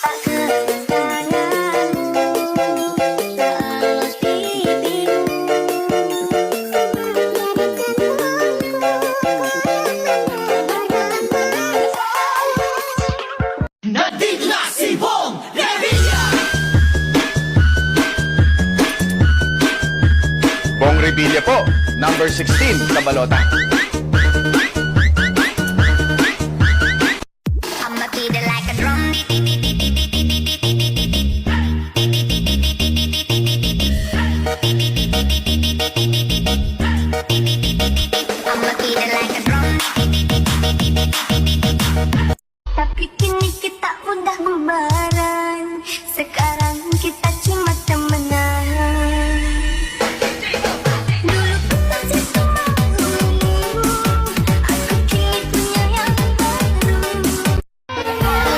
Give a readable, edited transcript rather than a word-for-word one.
tak kedatanganmu seolah bibirmu Nandito na si Bong Revilla! Bong Revilla po, number 16 sa balota. I'ma beat it like a drum. I'ma beat it like a drum. Tapi kini kita udah bubaran. Sekarang